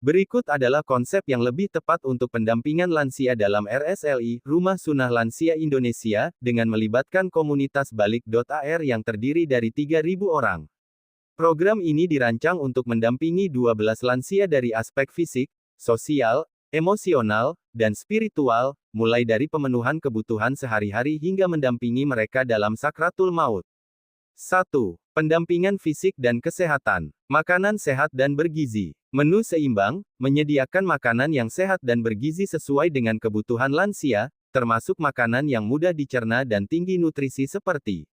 Berikut adalah konsep yang lebih tepat untuk pendampingan lansia dalam RSLI, Rumah Sunnah Lansia Indonesia, dengan melibatkan komunitas Balik.ar yang terdiri dari 3.000 orang. Program ini dirancang untuk mendampingi 12 lansia dari aspek fisik, sosial, emosional, dan spiritual, mulai dari pemenuhan kebutuhan sehari-hari hingga mendampingi mereka dalam sakratul maut. 1. Pendampingan fisik dan kesehatan. Makanan sehat dan bergizi. Menu seimbang, menyediakan makanan yang sehat dan bergizi sesuai dengan kebutuhan lansia, termasuk makanan yang mudah dicerna dan tinggi nutrisi seperti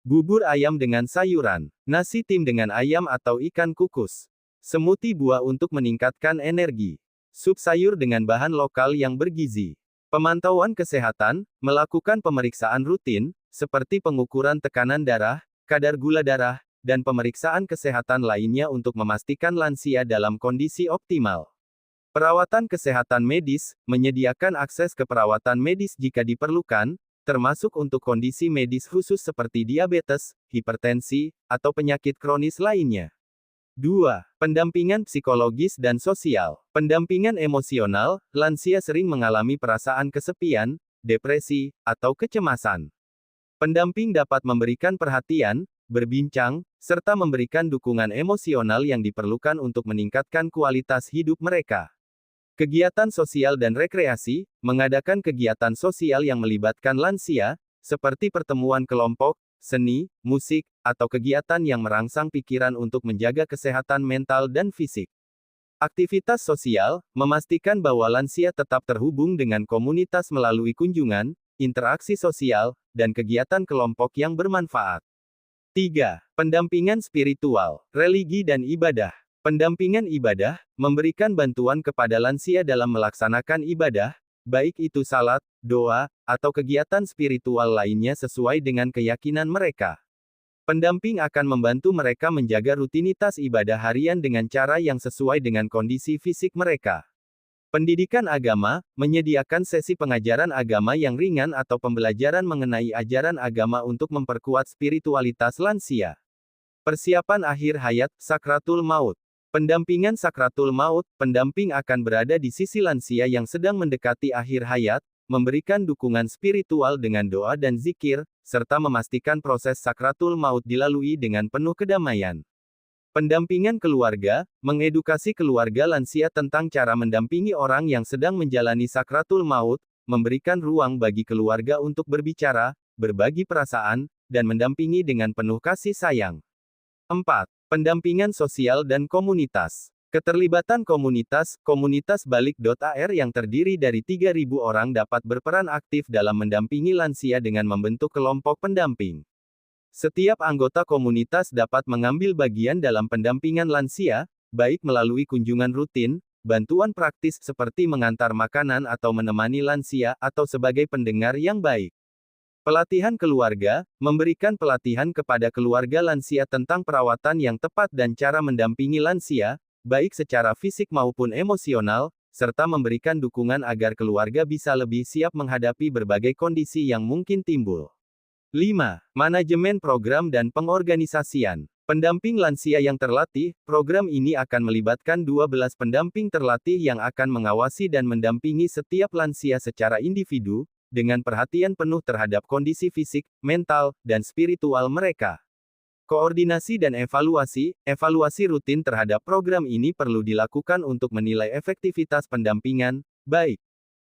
bubur ayam dengan sayuran, nasi tim dengan ayam atau ikan kukus, smoothie buah untuk meningkatkan energi, sup sayur dengan bahan lokal yang bergizi. Pemantauan kesehatan, melakukan pemeriksaan rutin, seperti pengukuran tekanan darah, kadar gula darah, dan pemeriksaan kesehatan lainnya untuk memastikan lansia dalam kondisi optimal. Perawatan kesehatan medis, menyediakan akses ke perawatan medis jika diperlukan, termasuk untuk kondisi medis khusus seperti diabetes, hipertensi, atau penyakit kronis lainnya. 2. Pendampingan psikologis dan sosial. Pendampingan emosional, lansia sering mengalami perasaan kesepian, depresi, atau kecemasan. Pendamping dapat memberikan perhatian, berbincang, serta memberikan dukungan emosional yang diperlukan untuk meningkatkan kualitas hidup mereka. Kegiatan sosial dan rekreasi, mengadakan kegiatan sosial yang melibatkan lansia, seperti pertemuan kelompok, seni, musik, atau kegiatan yang merangsang pikiran untuk menjaga kesehatan mental dan fisik. Aktivitas sosial, memastikan bahwa lansia tetap terhubung dengan komunitas melalui kunjungan, interaksi sosial, dan kegiatan kelompok yang bermanfaat. 3. Pendampingan spiritual, religi dan ibadah. Pendampingan ibadah, memberikan bantuan kepada lansia dalam melaksanakan ibadah, baik itu salat, doa, atau kegiatan spiritual lainnya sesuai dengan keyakinan mereka. Pendamping akan membantu mereka menjaga rutinitas ibadah harian dengan cara yang sesuai dengan kondisi fisik mereka. Pendidikan agama, menyediakan sesi pengajaran agama yang ringan atau pembelajaran mengenai ajaran agama untuk memperkuat spiritualitas lansia. Persiapan akhir hayat, sakratul maut. Pendampingan sakratul maut, pendamping akan berada di sisi lansia yang sedang mendekati akhir hayat, memberikan dukungan spiritual dengan doa dan zikir, serta memastikan proses sakratul maut dilalui dengan penuh kedamaian. Pendampingan keluarga, mengedukasi keluarga lansia tentang cara mendampingi orang yang sedang menjalani sakratul maut, memberikan ruang bagi keluarga untuk berbicara, berbagi perasaan, dan mendampingi dengan penuh kasih sayang. 4. Pendampingan sosial dan komunitas. Keterlibatan komunitas Balik.ar yang terdiri dari 3.000 orang dapat berperan aktif dalam mendampingi lansia dengan membentuk kelompok pendamping. Setiap anggota komunitas dapat mengambil bagian dalam pendampingan lansia, baik melalui kunjungan rutin, bantuan praktis seperti mengantar makanan atau menemani lansia, atau sebagai pendengar yang baik. Pelatihan keluarga, memberikan pelatihan kepada keluarga lansia tentang perawatan yang tepat dan cara mendampingi lansia, baik secara fisik maupun emosional, serta memberikan dukungan agar keluarga bisa lebih siap menghadapi berbagai kondisi yang mungkin timbul. 5. Manajemen program dan pengorganisasian. Pendamping lansia yang terlatih, program ini akan melibatkan 12 pendamping terlatih yang akan mengawasi dan mendampingi setiap lansia secara individu, dengan perhatian penuh terhadap kondisi fisik, mental, dan spiritual mereka. Koordinasi dan evaluasi rutin terhadap program ini perlu dilakukan untuk menilai efektivitas pendampingan, baik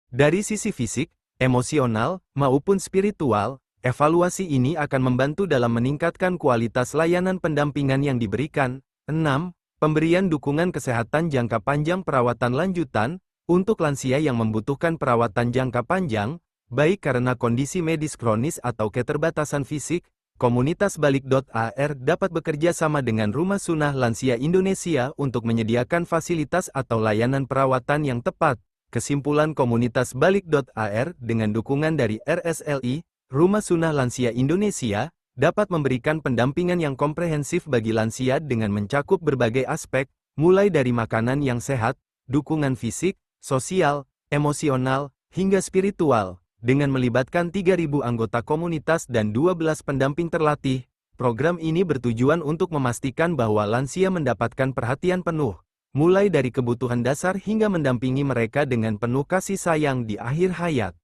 dari sisi fisik, emosional, maupun spiritual. Evaluasi ini akan membantu dalam meningkatkan kualitas layanan pendampingan yang diberikan. 6. Pemberian dukungan kesehatan jangka panjang perawatan lanjutan, untuk lansia yang membutuhkan perawatan jangka panjang, baik karena kondisi medis kronis atau keterbatasan fisik, komunitas Balik.ar dapat bekerja sama dengan Rumah Sunnah Lansia Indonesia untuk menyediakan fasilitas atau layanan perawatan yang tepat. Kesimpulan komunitas Balik.ar dengan dukungan dari RSLI, Rumah Sunnah Lansia Indonesia, dapat memberikan pendampingan yang komprehensif bagi lansia dengan mencakup berbagai aspek, mulai dari makanan yang sehat, dukungan fisik, sosial, emosional, hingga spiritual. Dengan melibatkan 3.000 anggota komunitas dan 12 pendamping terlatih, program ini bertujuan untuk memastikan bahwa lansia mendapatkan perhatian penuh, mulai dari kebutuhan dasar hingga mendampingi mereka dengan penuh kasih sayang di akhir hayat.